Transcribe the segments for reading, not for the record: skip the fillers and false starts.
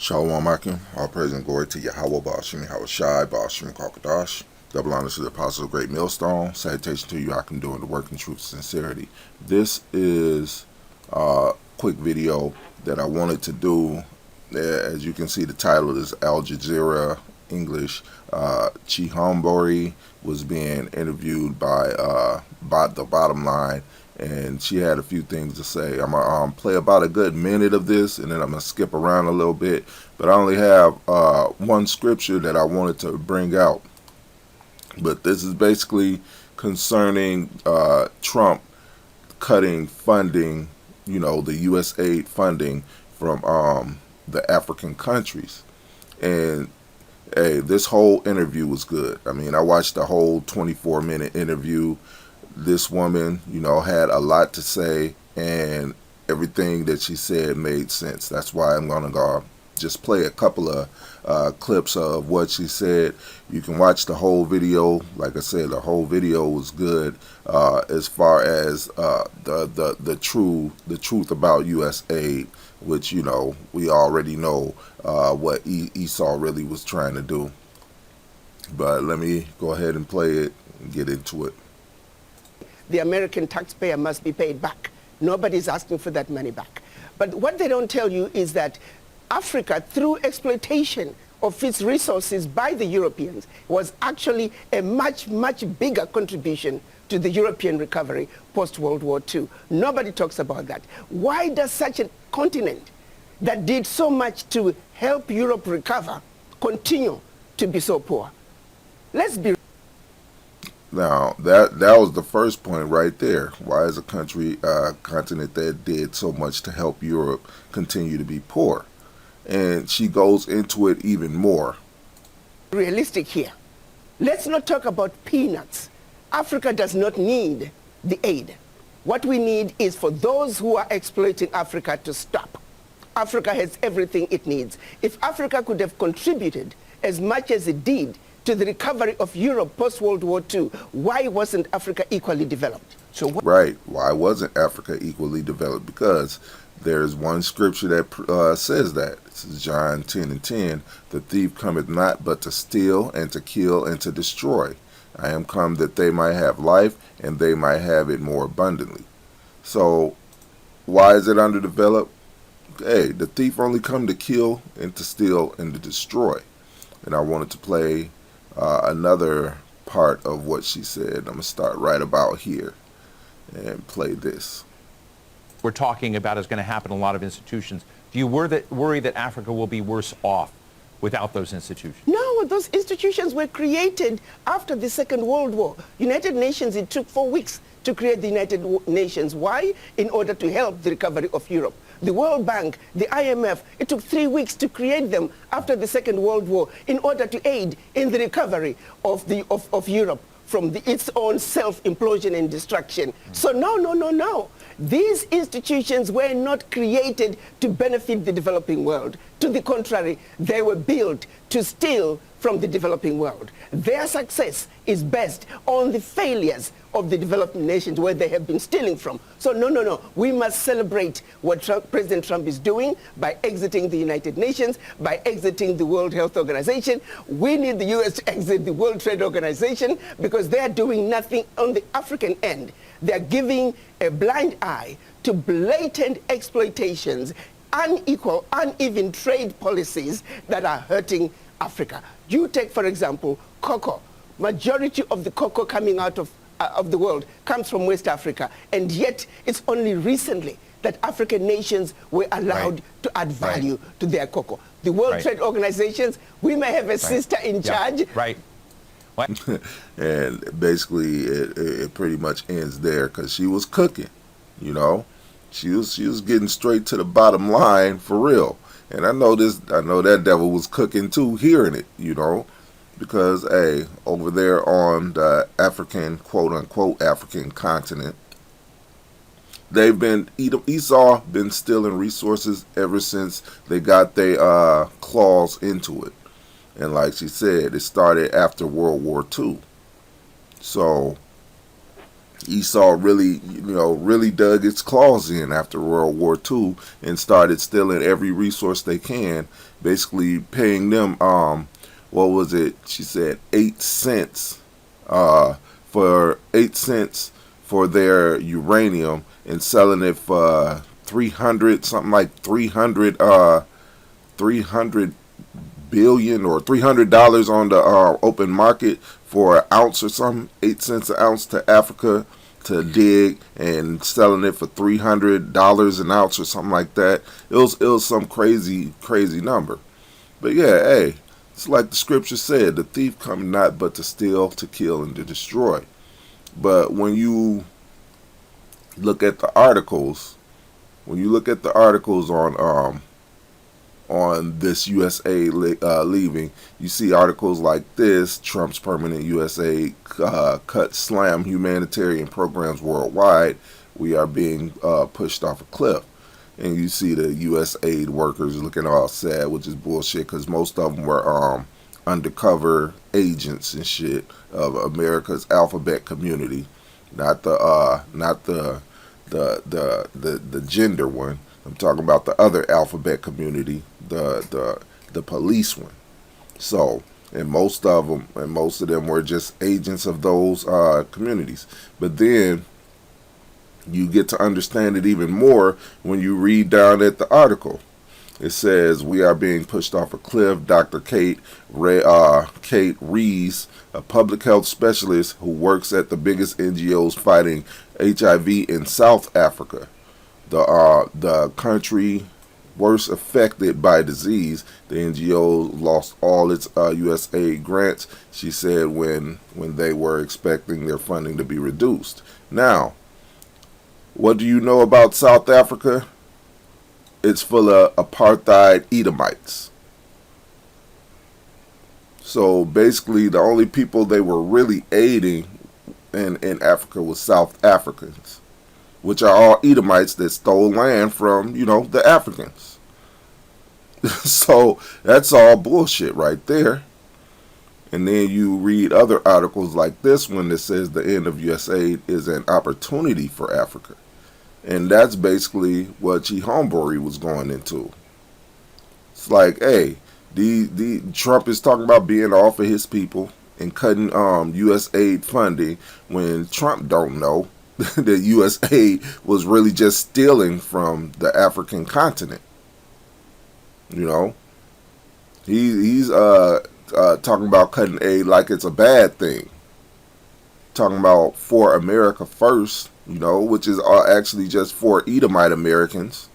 Shalom Akim, all praise and glory to Yahweh, Ba'ashim Yahushai, Ba'ashim Kakadash. Double honors to the Apostle of the Great Millstone. Salutation to you, Akim, doing the work in truth and sincerity. This is a quick video that I wanted to do. As you can see, the title is Al Jazeera English. Chihambori was being interviewed by the Bottom Line, and she had a few things to say. I'm going to play about a good minute of this, and then I'm going to skip around a little bit. But I only have one scripture that I wanted to bring out. But this is basically concerning Trump cutting funding, the USAid funding from the African countries. And hey, this whole interview was good. I mean, I watched the whole 24-minute interview. This woman, had a lot to say, and everything that she said made sense. That's why I'm going to go just play a couple of clips of what she said. You can watch the whole video. Like I said, the whole video was good as far as the truth about USAid, which we already know what Esau really was trying to do. But let me go ahead and play it and get into it. The American taxpayer must be paid back. Nobody's asking for that money back. But what they don't tell you is that Africa, through exploitation of its resources by the Europeans, was actually a much, much bigger contribution to the European recovery post-World War II. Nobody talks about that. Why does such a continent that did so much to help Europe recover continue to be so poor? Let's be Now, that was the first point right there. Why is a continent that did so much to help Europe continue to be poor? And she goes into it even more. realistic here. Let's not talk about peanuts. Africa does not need the aid. What we need is for those who are exploiting Africa to stop. Africa has everything it needs. If Africa could have contributed as much as it did to the recovery of Europe post-World War II, why wasn't Africa equally developed? Right. Why wasn't Africa equally developed? Because there's one scripture that says that. This is John 10:10. The thief cometh not but to steal and to kill and to destroy. I am come that they might have life and they might have it more abundantly. So why is it underdeveloped? Hey, the thief only come to kill and to steal and to destroy. And I wanted to play another part of what she said. I'm going to start right about here and play this. We're talking about is going to happen in a lot of institutions. Do you worry that Africa will be worse off without those institutions? No, those institutions were created after the Second World War. United Nations, it took 4 weeks to create the United Nations. Why? In order to help the recovery of Europe. The World Bank, the IMF, it took 3 weeks to create them after the Second World War in order to aid in the recovery of Europe from its own self-implosion and destruction. So no. These institutions were not created to benefit the developing world. To the contrary, they were built to steal from the developing world. Their success is based on the failures of the developing nations where they have been stealing from. So no. We must celebrate what President Trump is doing by exiting the United Nations, by exiting the World Health Organization. We need the U.S. to exit the World Trade Organization because they are doing nothing on the African end. They are giving a blind eye to blatant exploitations, unequal, uneven trade policies that are hurting Africa. You take, for example, cocoa. Majority of the cocoa coming out of the world comes from West Africa, and yet it's only recently that African nations were allowed to add value to their cocoa. The World Trade Organizations, we may have a sister in charge. Right. What? And basically, it pretty much ends there because she was cooking, She was getting straight to the bottom line for real. And I know that devil was cooking too, hearing it, because, hey, over there on the African, quote-unquote, African continent, Esau been stealing resources ever since they got their claws into it. And like she said, it started after World War II. So Esau really, really dug its claws in after World War II and started stealing every resource they can, basically paying them, what was it? She said 8 cents, for 8 cents for their uranium and selling it for 300, something like 300 billion or $300 on the open market for an ounce or something, 8 cents an ounce to Africa to dig, and selling it for $300 an ounce or something like that. It was some crazy number. But yeah, hey, it's like the scripture said, the thief come not but to steal, to kill, and to destroy. But when you look at the articles, on this USA leaving, you see articles like this: Trump's permanent USA cuts slam humanitarian programs worldwide. We are being pushed off a cliff. And you see the USAID workers looking all sad, which is bullshit, because most of them were undercover agents and shit of America's alphabet community, not the gender one. I'm talking about the other alphabet community, the police one. So, and most of them were just agents of those communities. But then you get to understand it even more when you read down at the article. It says, we are being pushed off a cliff. Dr. Kate Rees, a public health specialist who works at the biggest NGOs fighting HIV in South Africa, the country worst affected by disease. The NGO lost all its USAID grants, she said, when they were expecting their funding to be reduced. Now, what do you know about South Africa? It's full of apartheid Edomites. So basically, the only people they were really aiding in Africa was South Africans, which are all Edomites that stole land from, the Africans. So that's all bullshit right there. And then you read other articles like this one that says the end of USAID is an opportunity for Africa. And that's basically what Homebori was going into. It's like, hey, the Trump is talking about being off of his people and cutting USAID funding when Trump don't know that USAID was really just stealing from the African continent. He's talking about cutting aid like it's a bad thing. Talking about for America first, which is actually just for Edomite Americans.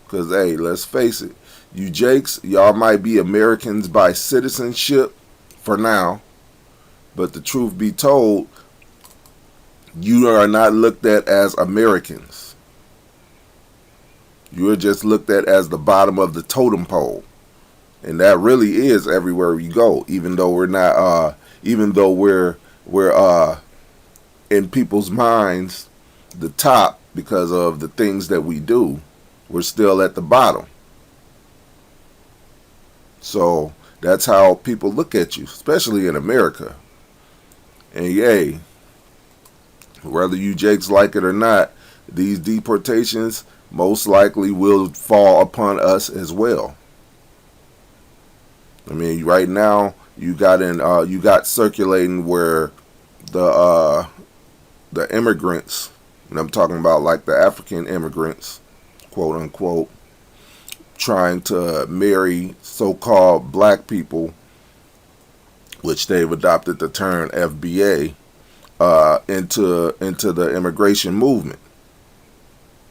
Because, hey, let's face it, you Jakes, y'all might be Americans by citizenship for now, but the truth be told, you are not looked at as Americans. You are just looked at as the bottom of the totem pole. And that really is everywhere we go, even though we're not, even though we're in people's minds the top because of the things that we do, we're still at the bottom. So that's how people look at you, especially in America. And yay, whether you Jakes like it or not, these deportations most likely will fall upon us as well. I mean, right now you got circulating where the immigrants, and I'm talking about like the African immigrants, quote unquote, trying to marry so-called black people, which they've adopted the term FBA, into the immigration movement.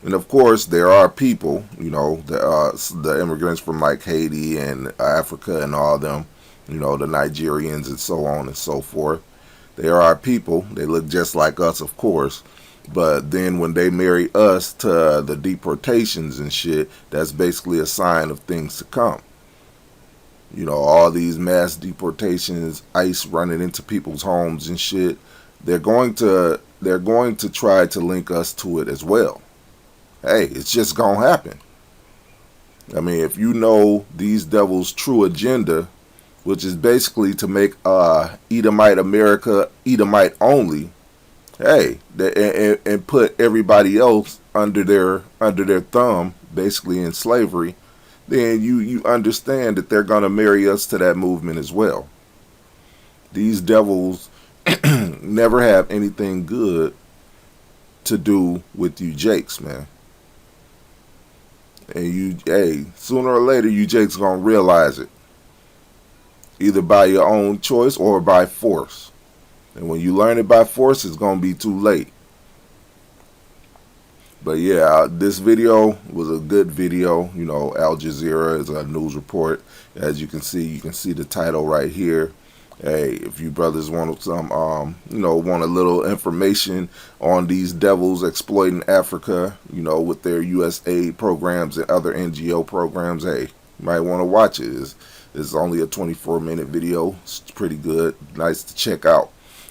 And of course, there are people, the immigrants from like Haiti and Africa and all them, the Nigerians and so on and so forth. There are people, they look just like us, of course, but then when they marry us to the deportations and shit, that's basically a sign of things to come. All these mass deportations, ICE running into people's homes and shit, they're going to try to link us to it as well. Hey, it's just gonna happen. I mean, if you know these devils' true agenda, which is basically to make Edomite America Edomite only, hey, and put everybody else under their thumb, basically in slavery, then you understand that they're gonna marry us to that movement as well. These devils never have anything good to do with you Jakes, man. And you, hey, sooner or later, you Jakes gonna realize it, either by your own choice or by force. And when you learn it by force, it's gonna be too late. But yeah, this video was a good video. You know, Al Jazeera is a news report. As you can see the title right here. Hey, if you brothers want some, you know, want a little information on these devils exploiting Africa, you know, with their USAID programs and other NGO programs, hey, you might want to watch it. It's only a 24-minute video. It's pretty good, nice to check out.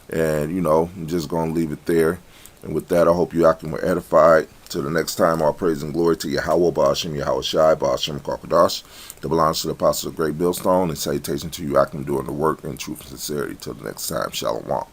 And you know, I'm just gonna leave it there. And with that, I hope you were edified. Till the next time, all praise and glory to Yahweh, Ba'ashem, Yahweh Shai, Ba'ashem, Kakadash. Double honors to the Apostle of Great Millstone, and salutation to you, Akim, doing the work in truth and sincerity. Till the next time, Shalom.